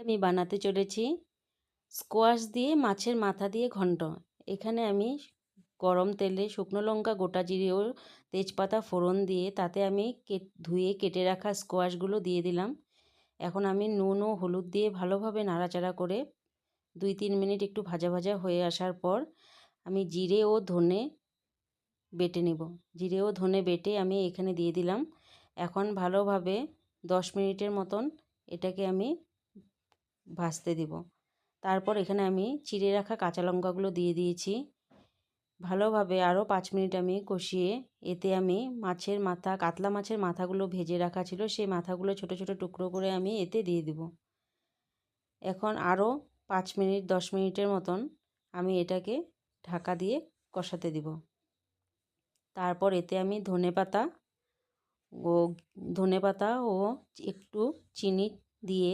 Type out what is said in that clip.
আমি বানাতে চলেছি স্কোয়াশ দিয়ে মাছের মাথা দিয়ে ঘন্ট। এখানে আমি গরম তেলে শুকনো লঙ্কা, গোটা জিরে ও তেজপাতা ফোড়ন দিয়ে তাতে আমি ধুয়ে কেটে রাখা স্কোয়াশগুলো দিয়ে দিলাম। এখন আমি নুন ও হলুদ দিয়ে ভালোভাবে নাড়াচাড়া করে 2-3 মিনিট একটু ভাজা ভাজা হয়ে আসার পর আমি জিরে ও ধনে বেটে নেব। জিরে ও ধনে বেটে আমি এখানে দিয়ে দিলাম। এখন ভালোভাবে 10 মিনিটের মতন এটাকে আমি ভাজতে দিব। তারপর এখানে আমি চিড়ে রাখা কাঁচা লঙ্কাগুলো দিয়ে দিয়েছি। ভালোভাবে আরও 5 মিনিট আমি কষিয়ে এতে আমি মাছের মাথা, কাতলা মাছের মাথাগুলো ভেজে রাখা ছিল, সেই মাথাগুলো ছোট ছোট টুকরো করে আমি এতে দিয়ে দেব। এখন আরও 5 মিনিট 10 মিনিটের মতন আমি এটাকে ঢাকা দিয়ে কষাতে দিব। তারপর এতে আমি ধনেপাতা ও একটু চিনি দিয়ে